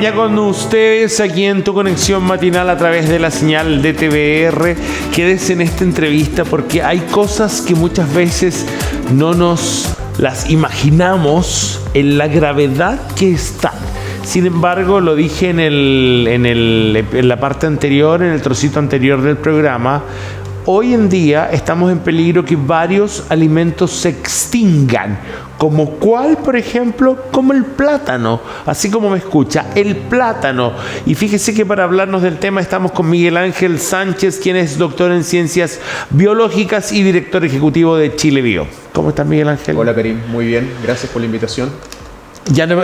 ya con ustedes aquí en Tu Conexión Matinal a través de la señal de TVR. Quédese en esta entrevista porque hay cosas que muchas veces no nos las imaginamos en la gravedad que están. Sin embargo, lo dije en la parte anterior, en el trocito anterior del programa, hoy en día estamos en peligro que varios alimentos se extingan. ¿Como cuál, por ejemplo? Como el plátano, así como me escucha, el plátano. Y fíjese que para hablarnos del tema estamos con Miguel Ángel Sánchez, quien es doctor en Ciencias Biológicas y director ejecutivo de Chile Bio. ¿Cómo estás, Miguel Ángel? Hola, Karim, muy bien, gracias por la invitación.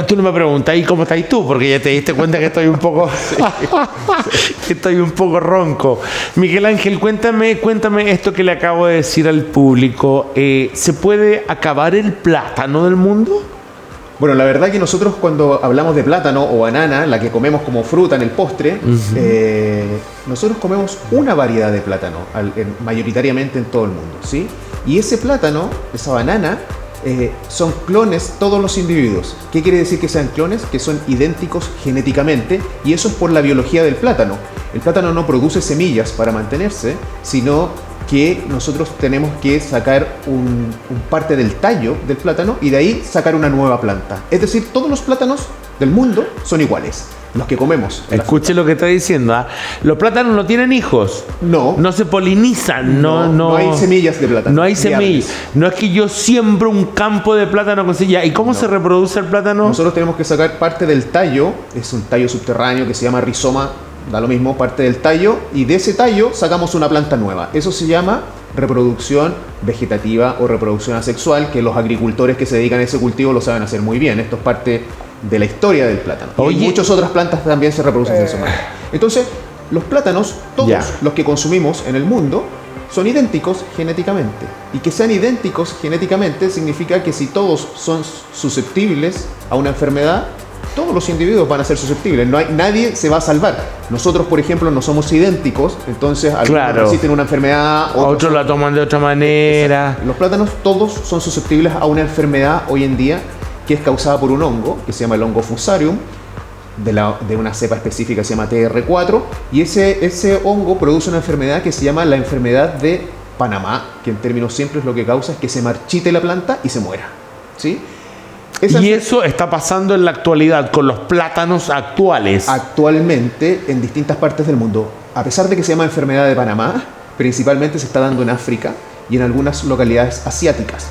Tú no me preguntas, ¿y cómo estás tú? Porque ya te diste cuenta que estoy un poco que estoy un poco ronco. Miguel Ángel, cuéntame esto que le acabo de decir al público. ¿Se puede acabar el plátano del mundo? Bueno, la verdad que nosotros cuando hablamos de plátano o banana, la que comemos como fruta en el postre, nosotros comemos una variedad de plátano, mayoritariamente en todo el mundo, ¿sí? Y ese plátano, esa banana, son clones todos los individuos. ¿Qué quiere decir que sean clones? Que son idénticos genéticamente, y eso es por la biología del plátano. El plátano no produce semillas para mantenerse, sino que nosotros tenemos que sacar un parte del tallo del plátano y de ahí sacar una nueva planta. Es decir, todos los plátanos del mundo son iguales, los que comemos. Escuche lo que está diciendo, ¿eh? Los plátanos no tienen hijos. No se polinizan. No hay semillas de plátano. No hay semillas. No es que yo siembro un campo de plátano con semillas. ¿Y cómo se reproduce el plátano? Nosotros tenemos que sacar parte del tallo, es un tallo subterráneo que se llama rizoma, da lo mismo, parte del tallo, y de ese tallo sacamos una planta nueva. Eso se llama reproducción vegetativa o reproducción asexual, que los agricultores que se dedican a ese cultivo lo saben hacer muy bien. Esto es parte de la historia del plátano. Y muchas otras plantas también se reproducen de esa manera. Entonces, los plátanos, todos los que consumimos en el mundo, son idénticos genéticamente. Y que sean idénticos genéticamente significa que si todos son susceptibles a una enfermedad, todos los individuos van a ser susceptibles. Nadie se va a salvar. Nosotros, por ejemplo, no somos idénticos, entonces algunos resisten una enfermedad, otros la toman de otra manera. Exacto. Los plátanos todos son susceptibles a una enfermedad hoy en día que es causada por un hongo que se llama el hongo Fusarium, de una cepa específica que se llama TR4, y ese hongo produce una enfermedad que se llama la enfermedad de Panamá, que en términos simples lo que causa es que se marchite la planta y se muera, ¿sí? Y eso está pasando en la actualidad con los plátanos actuales. Actualmente en distintas partes del mundo. A pesar de que se llama enfermedad de Panamá, principalmente se está dando en África y en algunas localidades asiáticas.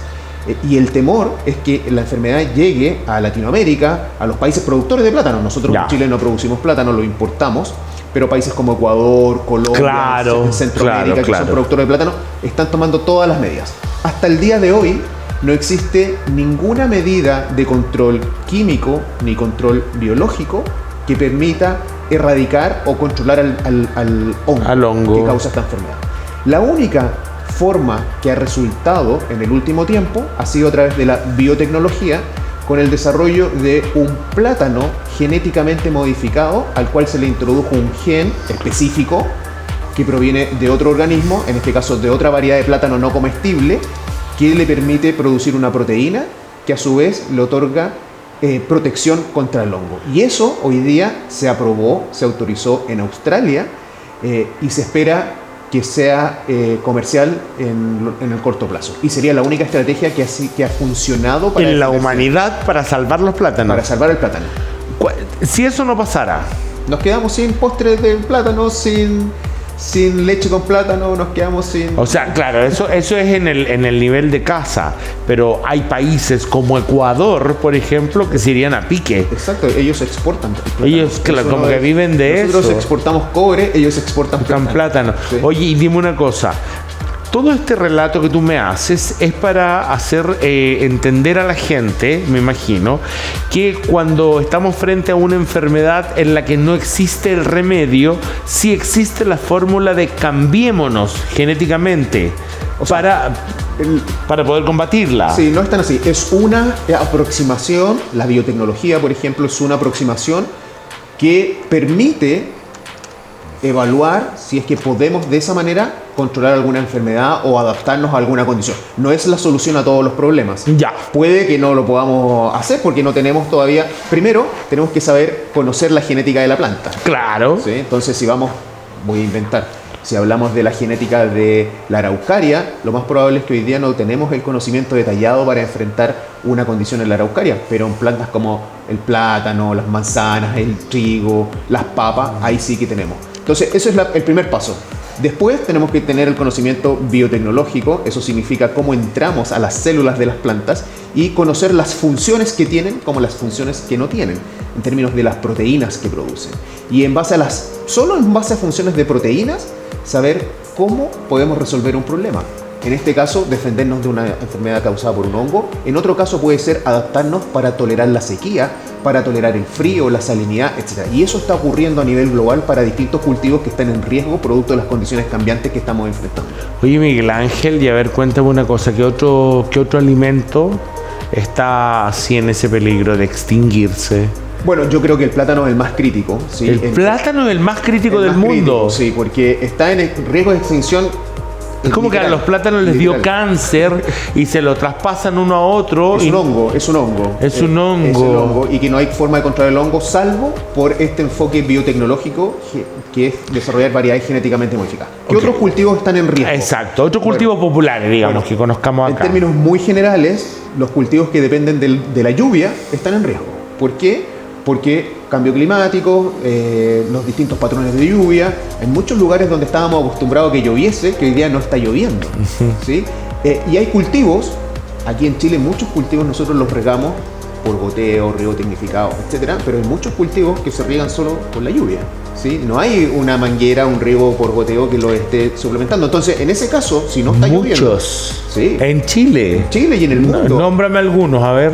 Y el temor es que la enfermedad llegue a Latinoamérica, a los países productores de plátano. Nosotros en Chile no producimos plátano, lo importamos, pero países como Ecuador, Colombia, Centroamérica, que son productores de plátano, están tomando todas las medidas. Hasta el día de hoy no existe ninguna medida de control químico ni control biológico que permita erradicar o controlar al hongo que causa esta enfermedad. La única forma que ha resultado en el último tiempo ha sido a través de la biotecnología, con el desarrollo de un plátano genéticamente modificado al cual se le introdujo un gen específico que proviene de otro organismo, en este caso de otra variedad de plátano no comestible, que le permite producir una proteína que a su vez le otorga protección contra el hongo. Y eso hoy día se aprobó, se autorizó en Australia y se espera que sea comercial en el corto plazo. Y sería la única estrategia que ha funcionado en la humanidad para salvar los plátanos. Para salvar el plátano. Si eso no pasara, nos quedamos sin postres de plátano, sin leche con plátano, nos quedamos sin... O sea, claro, eso es en el nivel de casa, pero hay países como Ecuador, por ejemplo, que se irían a pique. Exacto, ellos exportan plátano. Ellos, claro, como que viven de eso. Nosotros exportamos cobre, ellos exportan plátano. Sí. Oye, y dime una cosa. Todo este relato que tú me haces es para hacer entender a la gente, me imagino, que cuando estamos frente a una enfermedad en la que no existe el remedio, sí existe la fórmula de cambiémonos genéticamente para poder combatirla. Sí, no es tan así. Es una aproximación, la biotecnología, por ejemplo, es una aproximación que permite evaluar si es que podemos de esa manera controlar alguna enfermedad o adaptarnos a alguna condición. No es la solución a todos los problemas. Ya. Puede que no lo podamos hacer porque no tenemos todavía... Primero, tenemos que saber conocer la genética de la planta. Claro. ¿Sí? Entonces, si vamos, voy a inventar, si hablamos de la genética de la araucaria, lo más probable es que hoy día no tenemos el conocimiento detallado para enfrentar una condición en la araucaria, pero en plantas como el plátano, las manzanas, el trigo, las papas, ahí sí que tenemos. Entonces, eso es el primer paso. Después tenemos que tener el conocimiento biotecnológico, eso significa cómo entramos a las células de las plantas y conocer las funciones que tienen como las funciones que no tienen, en términos de las proteínas que producen. Y en base a solo en base a funciones de proteínas, saber cómo podemos resolver un problema. En este caso, defendernos de una enfermedad causada por un hongo. En otro caso puede ser adaptarnos para tolerar la sequía, para tolerar el frío, la salinidad, etc. Y eso está ocurriendo a nivel global para distintos cultivos que están en riesgo producto de las condiciones cambiantes que estamos enfrentando. Oye, Miguel Ángel, y a ver, cuéntame una cosa, ¿qué otro alimento está así en ese peligro de extinguirse? Bueno, yo creo que el plátano es el más crítico. ¿Sí? ¿El plátano es el más crítico del mundo? Sí, porque está en riesgo de extinción. Es como que a los plátanos les dio cáncer y se lo traspasan uno a otro. Es un hongo. Es un hongo. Es un hongo. Y que no hay forma de controlar el hongo salvo por este enfoque biotecnológico que es desarrollar variedades genéticamente modificadas. ¿Qué otros cultivos están en riesgo? Exacto, otros cultivos populares, digamos, que conozcamos acá. En términos muy generales, los cultivos que dependen de la lluvia están en riesgo. ¿Por qué? Porque cambio climático, los distintos patrones de lluvia, en muchos lugares donde estábamos acostumbrados a que lloviese, que hoy día no está lloviendo. ¿Sí? Y hay cultivos, aquí en Chile muchos cultivos nosotros los regamos por goteo, riego tecnificado, etc. Pero hay muchos cultivos que se riegan solo con la lluvia. ¿Sí? No hay una manguera, un riego por goteo que lo esté suplementando. Entonces, en ese caso, si no está lloviendo... Muchos. Sí. En Chile. En Chile y en el mundo. Nómbrame algunos, a ver.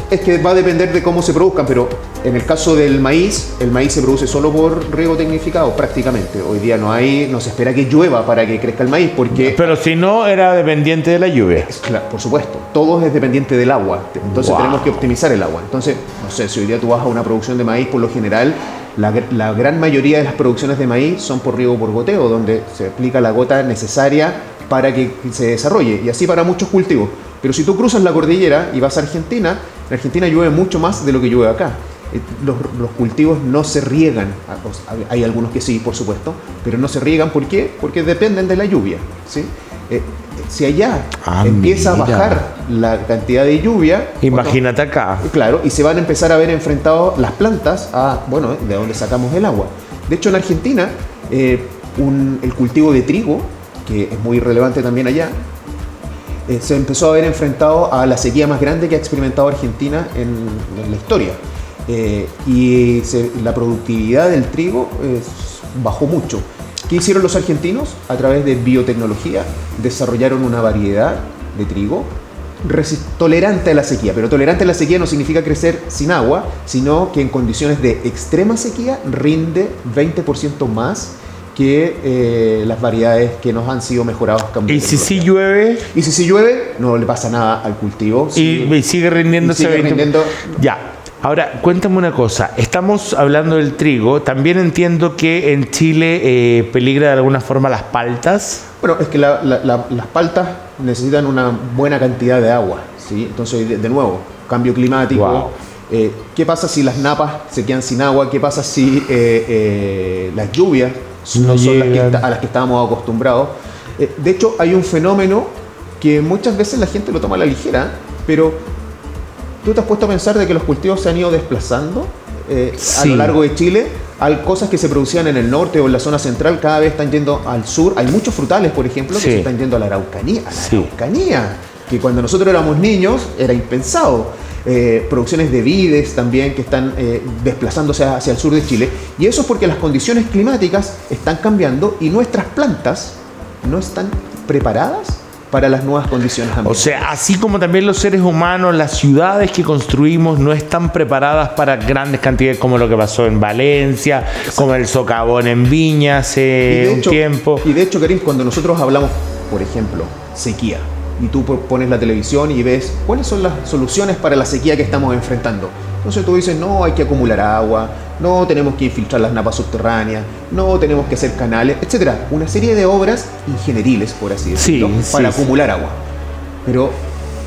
Es que va a depender de cómo se produzcan, pero en el caso del maíz, el maíz se produce solo por riego tecnificado, prácticamente. Hoy día no se espera que llueva para que crezca el maíz, porque... Pero si no, era dependiente de la lluvia. Claro, por supuesto, todo es dependiente del agua, entonces tenemos que optimizar el agua. Entonces, no sé, si hoy día tú vas a una producción de maíz, por lo general, la gran mayoría de las producciones de maíz son por riego por goteo, donde se aplica la gota necesaria para que se desarrolle, y así para muchos cultivos. Pero si tú cruzas la cordillera y vas a Argentina, en Argentina llueve mucho más de lo que llueve acá. Los cultivos no se riegan, hay algunos que sí, por supuesto, pero no se riegan. ¿Por qué? Porque dependen de la lluvia. ¿Sí? Si allá empieza a bajar la cantidad de lluvia... Imagínate acá. Claro, y se van a empezar a ver enfrentados las plantas a, bueno, de dónde sacamos el agua. De hecho, en Argentina, el cultivo de trigo, que es muy relevante también allá, se empezó a ver enfrentado a la sequía más grande que ha experimentado Argentina en la historia. Y la productividad del trigo bajó mucho. ¿Qué hicieron los argentinos? A través de biotecnología desarrollaron una variedad de trigo tolerante a la sequía. Pero tolerante a la sequía no significa crecer sin agua, sino que en condiciones de extrema sequía rinde 20% más que las variedades que nos han sido mejoradas. ¿Y si sí llueve? Y si sí llueve, no le pasa nada al cultivo. Y sigue rindiendo ese 20%. Ya. Ahora, cuéntame una cosa. Estamos hablando del trigo. También entiendo que en Chile peligra de alguna forma las paltas. Bueno, es que las paltas necesitan una buena cantidad de agua, ¿sí? Entonces, de nuevo, cambio climático. Wow. ¿Qué pasa si las napas se quedan sin agua? ¿Qué pasa si las lluvias no son a las que estábamos acostumbrados? De hecho, hay un fenómeno que muchas veces la gente lo toma a la ligera, pero ¿tú te has puesto a pensar de que los cultivos se han ido desplazando a lo largo de Chile? Hay cosas que se producían en el norte o en la zona central, cada vez están yendo al sur. Hay muchos frutales, por ejemplo, que se están yendo a la Araucanía. Araucanía, que cuando nosotros éramos niños era impensado. Producciones de vides también que están desplazándose hacia el sur de Chile. Y eso es porque las condiciones climáticas están cambiando y nuestras plantas no están preparadas para las nuevas condiciones ambientales. O sea, así como también los seres humanos, las ciudades que construimos no están preparadas para grandes cantidades, como lo que pasó en Valencia, como el socavón en Viña hace un tiempo. Y de hecho, Karim, cuando nosotros hablamos, por ejemplo, sequía, y tú pones la televisión y ves cuáles son las soluciones para la sequía que estamos enfrentando. Entonces tú dices, no, hay que acumular agua, no, tenemos que infiltrar las napas subterráneas, no, tenemos que hacer canales, etc. Una serie de obras ingenieriles, por así decirlo, para acumular agua. Pero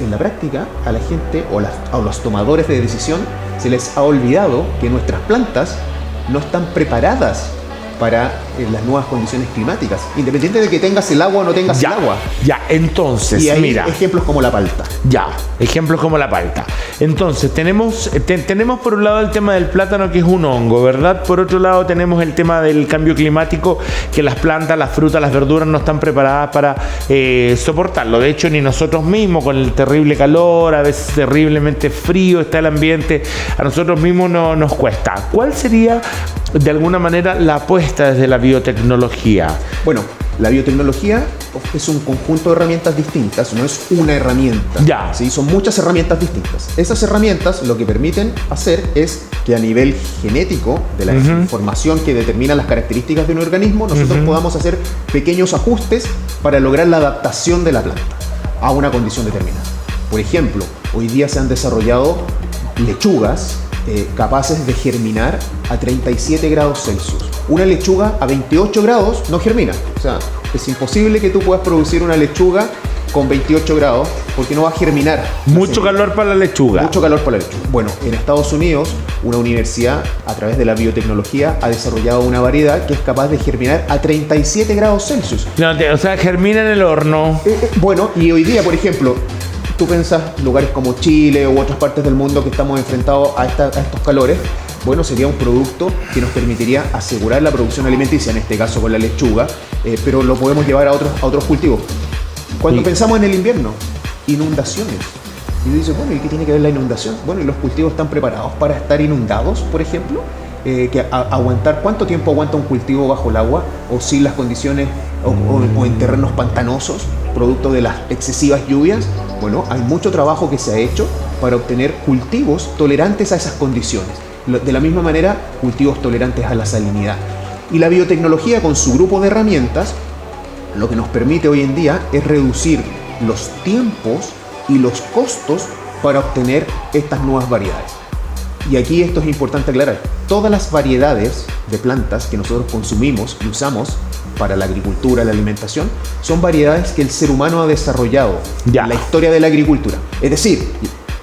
en la práctica, a la gente o a los tomadores de decisión se les ha olvidado que nuestras plantas no están preparadas para las nuevas condiciones climáticas, independiente de que tengas el agua o no tengas el agua. Ya, entonces, y hay mira, ejemplos como la palta. Ya, ejemplos como la palta. Entonces, tenemos por un lado el tema del plátano, que es un hongo, ¿verdad? Por otro lado, tenemos el tema del cambio climático, que las plantas, las frutas, las verduras no están preparadas para soportarlo. De hecho, ni nosotros mismos, con el terrible calor, a veces terriblemente frío está el ambiente, a nosotros mismos no nos cuesta. ¿Cuál sería, de alguna manera, la apuesta desde la biotecnología? Bueno, la biotecnología es un conjunto de herramientas distintas, no es una herramienta. ¿Sí? Son muchas herramientas distintas. Esas herramientas lo que permiten hacer es que a nivel genético, de la información que determina las características de un organismo, nosotros podamos hacer pequeños ajustes para lograr la adaptación de la planta a una condición determinada. Por ejemplo, hoy día se han desarrollado lechugas capaces de germinar a 37 grados Celsius. Una lechuga a 28 grados no germina. O sea, es imposible que tú puedas producir una lechuga con 28 grados porque no va a germinar. Mucho calor para la lechuga. Mucho calor para la lechuga. Bueno, en Estados Unidos, una universidad, a través de la biotecnología, ha desarrollado una variedad que es capaz de germinar a 37 grados Celsius. No, o sea, germina en el horno. Bueno, y hoy día, por ejemplo, tú piensas lugares como Chile u otras partes del mundo que estamos enfrentados a estos calores, bueno, sería un producto que nos permitiría asegurar la producción alimenticia, en este caso con la lechuga, pero lo podemos llevar a otros cultivos. Cuando pensamos en el invierno, inundaciones. Y tú dices, bueno, ¿y qué tiene que ver la inundación? Bueno, ¿y los cultivos están preparados para estar inundados, por ejemplo? Aguantar, ¿cuánto tiempo aguanta un cultivo bajo el agua o sin las condiciones o en terrenos pantanosos, producto de las excesivas lluvias? Bueno, hay mucho trabajo que se ha hecho para obtener cultivos tolerantes a esas condiciones. De la misma manera, cultivos tolerantes a la salinidad. Y la biotecnología, con su grupo de herramientas, lo que nos permite hoy en día es reducir los tiempos y los costos para obtener estas nuevas variedades. Y aquí esto es importante aclarar. Todas las variedades de plantas que nosotros consumimos y usamos para la agricultura, la alimentación, son variedades que el ser humano ha desarrollado en la historia de la agricultura. Es decir,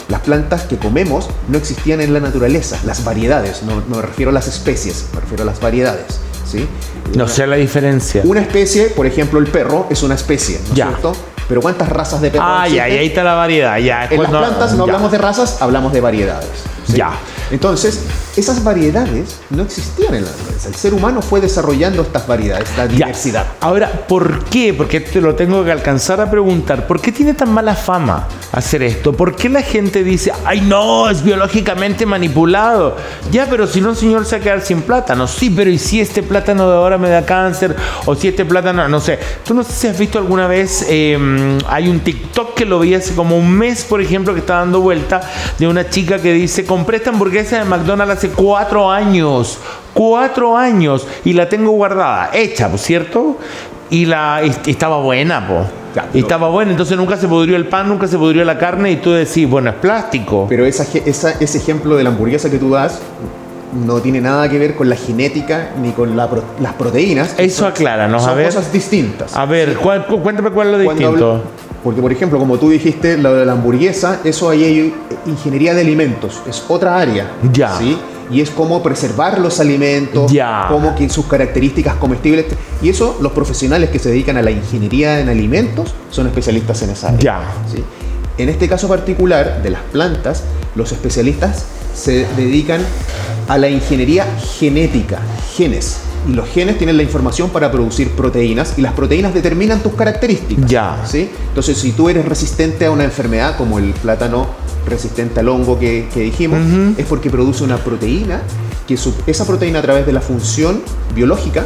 las plantas que comemos no existían en la naturaleza, las variedades, no me refiero a las especies, me refiero a las variedades. ¿Sí? No sé la diferencia. Una especie, por ejemplo, el perro es una especie, ¿no es cierto? Pero ¿cuántas razas de perros existen? Ahí está la variedad. En las plantas no hablamos de razas, hablamos de variedades. ¿Sí? Entonces, esas variedades no existían en la naturaleza. El ser humano fue desarrollando estas variedades, esta diversidad. Ahora, ¿por qué? Porque te lo tengo que alcanzar a preguntar. ¿Por qué tiene tan mala fama hacer esto? ¿Por qué la gente dice, ay no, es biológicamente manipulado? Ya, pero si no, señor, se va a quedar sin plátano. Sí, pero ¿y si este plátano de ahora me da cáncer? O si este plátano, no sé. Tú no sé si has visto alguna vez, hay un TikTok que lo vi hace como un mes, por ejemplo, que está dando vuelta, de una chica que dice, compré esta hamburguesa de McDonald's hace 4 años. 4 años. Y la tengo guardada. Hecha, ¿por cierto? Y estaba buena, po. Estaba buena, entonces nunca se pudrió el pan, nunca se pudrió la carne y tú decís, bueno, es plástico. Pero ese ejemplo de la hamburguesa que tú das no tiene nada que ver con la genética ni con las proteínas. Eso acláranos, a ver. Son cosas distintas. A ver, cuéntame cuál es lo distinto. Porque, por ejemplo, como tú dijiste, lo de la hamburguesa, eso ahí hay ingeniería de alimentos, es otra área. ¿Sí? Y es cómo preservar los alimentos, cómo que sus características comestibles. Y eso, los profesionales que se dedican a la ingeniería en alimentos son especialistas en esa área. ¿Sí? En este caso particular de las plantas, los especialistas se dedican a la ingeniería genética, genes. Y los genes tienen la información para producir proteínas y las proteínas determinan tus características. ¿Sí? Entonces, si tú eres resistente a una enfermedad como el plátano resistente al hongo que dijimos, es porque produce una proteína que esa proteína, a través de la función biológica,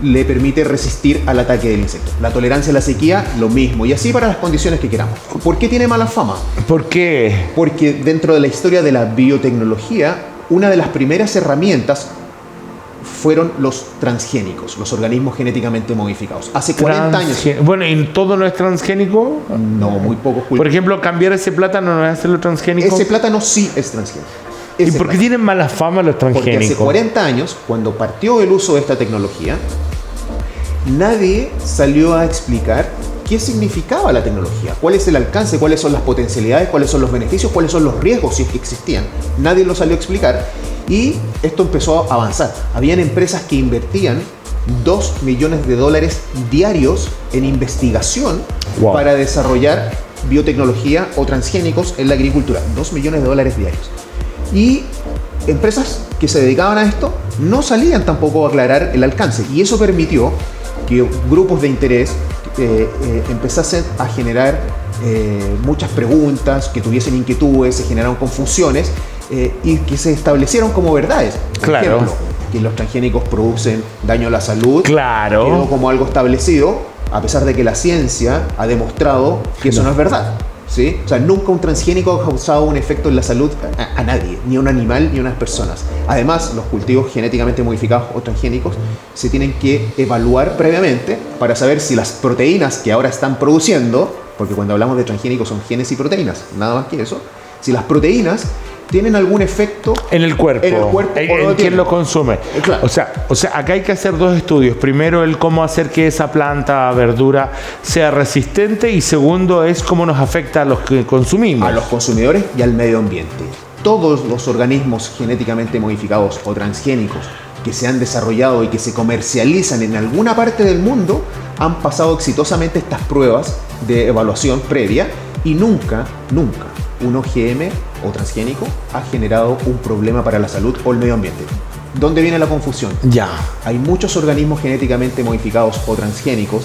le permite resistir al ataque del insecto. La tolerancia a la sequía, lo mismo. Y así para las condiciones que queramos. ¿Por qué tiene mala fama? ¿Por qué? Porque dentro de la historia de la biotecnología, una de las primeras herramientas fueron los transgénicos, los organismos genéticamente modificados. Hace 40 años. Bueno, ¿y todo no es transgénico? No, muy pocos cultivos. Por ejemplo, cambiar ese plátano no es hacerlo transgénico. Ese plátano sí es transgénico. ¿Y por qué tienen mala fama los transgénicos? Porque hace 40 años, cuando partió el uso de esta tecnología, nadie salió a explicar qué significaba la tecnología, cuál es el alcance, cuáles son las potencialidades, cuáles son los beneficios, cuáles son los riesgos si es que existían. Nadie lo salió a explicar y esto empezó a avanzar. Habían empresas que invertían $2 millones diarios en investigación para desarrollar biotecnología o transgénicos en la agricultura. $2 millones diarios. Y empresas que se dedicaban a esto no salían tampoco a aclarar el alcance, y eso permitió que grupos de interés empezasen a generar muchas preguntas, que tuviesen inquietudes, se generaron confusiones y que se establecieron como verdades. Por ejemplo, que los transgénicos producen daño a la salud, quedó como algo establecido, a pesar de que la ciencia ha demostrado que eso no es verdad. ¿Sí? O sea, nunca un transgénico ha causado un efecto en la salud a nadie, ni a un animal ni a unas personas. Además, los cultivos genéticamente modificados o transgénicos se tienen que evaluar previamente para saber si las proteínas que ahora están produciendo, porque cuando hablamos de transgénicos son genes y proteínas, nada más que eso, si las proteínas tienen algún efecto en el cuerpo, en quién lo consume. Claro. O sea, acá hay que hacer dos estudios. Primero, el cómo hacer que esa planta, verdura, sea resistente, y segundo es cómo nos afecta a los que consumimos. A los consumidores y al medio ambiente. Todos los organismos genéticamente modificados o transgénicos que se han desarrollado y que se comercializan en alguna parte del mundo han pasado exitosamente estas pruebas de evaluación previa, y nunca un OGM o transgénico ha generado un problema para la salud o el medio ambiente. ¿Dónde viene la confusión? Hay muchos organismos genéticamente modificados o transgénicos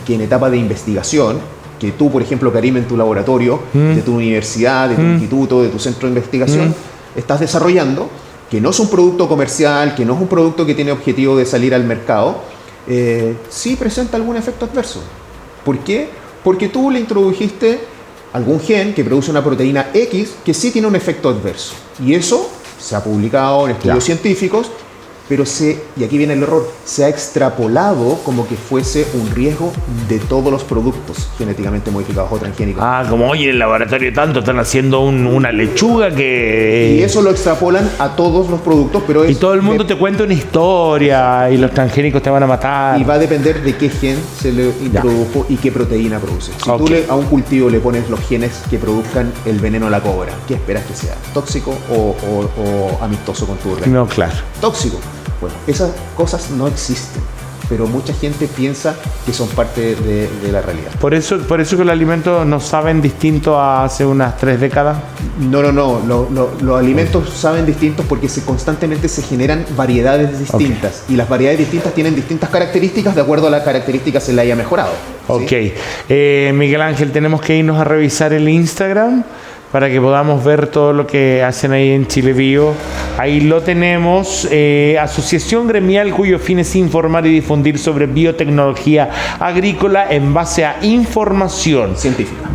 que en etapa de investigación, que tú, por ejemplo, Karim, en tu laboratorio, de tu universidad, de tu instituto, de tu centro de investigación, estás desarrollando, que no es un producto comercial, que no es un producto que tiene objetivo de salir al mercado, sí presenta algún efecto adverso. ¿Por qué? Porque tú le introdujiste algún gen que produce una proteína X que sí tiene un efecto adverso. Y eso se ha publicado en estudios científicos, pero y aquí viene el error, se ha extrapolado como que fuese un riesgo de todos los productos genéticamente modificados o transgénicos. Como hoy en el laboratorio tanto están haciendo una lechuga que... Y eso lo extrapolan a todos los productos, pero y todo el mundo te cuenta una historia y los transgénicos te van a matar. Y va a depender de qué gen se le introdujo y qué proteína produce. Si tú a un cultivo le pones los genes que produzcan el veneno a la cobra, ¿qué esperas que sea? ¿Tóxico o amistoso con tu organismo? No, claro. Tóxico. Bueno, esas cosas no existen, pero mucha gente piensa que son parte de la realidad. ¿Por eso que los alimentos no saben distinto a hace unas 3 décadas? No. Los alimentos saben distintos porque constantemente se generan variedades distintas. Y las variedades distintas tienen distintas características de acuerdo a las características se le haya mejorado. ¿Sí? Miguel Ángel, tenemos que irnos a revisar el Instagram para que podamos ver todo lo que hacen ahí en Chile Bio. Ahí lo tenemos. Asociación gremial cuyo fin es informar y difundir sobre biotecnología agrícola en base a información científica.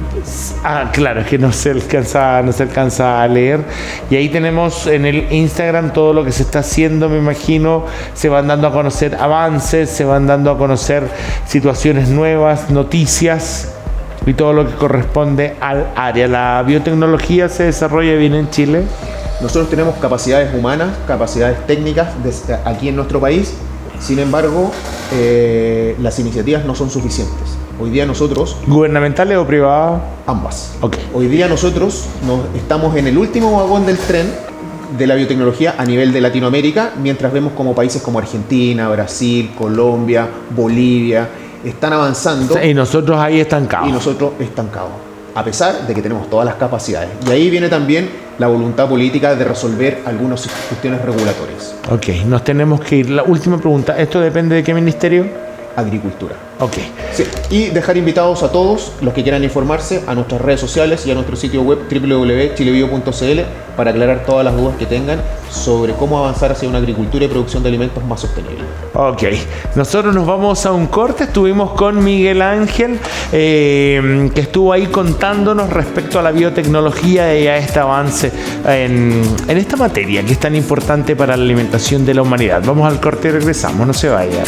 Claro, es que no se alcanza a leer. Y ahí tenemos en el Instagram todo lo que se está haciendo, me imagino. Se van dando a conocer avances, se van dando a conocer situaciones nuevas, noticias y todo lo que corresponde al área. ¿La biotecnología se desarrolla bien en Chile? Nosotros tenemos capacidades humanas, capacidades técnicas aquí en nuestro país. Sin embargo, las iniciativas no son suficientes. Hoy día nosotros... ¿Gubernamentales o privadas? Ambas. Hoy día nosotros estamos en el último vagón del tren de la biotecnología a nivel de Latinoamérica, mientras vemos como países como Argentina, Brasil, Colombia, Bolivia están avanzando. Y nosotros ahí estancados. A pesar de que tenemos todas las capacidades. Y ahí viene también la voluntad política de resolver algunas cuestiones regulatorias. Nos tenemos que ir. La última pregunta, ¿esto depende de qué ministerio? agricultura. Ok. Sí, y dejar invitados a todos los que quieran informarse a nuestras redes sociales y a nuestro sitio web www.chilebio.cl para aclarar todas las dudas que tengan sobre cómo avanzar hacia una agricultura y producción de alimentos más sostenible. Ok, nosotros nos vamos a un corte. Estuvimos con Miguel Ángel, que estuvo ahí contándonos respecto a la biotecnología y a este avance en esta materia que es tan importante para la alimentación de la humanidad. Vamos al corte y regresamos, no se vayan.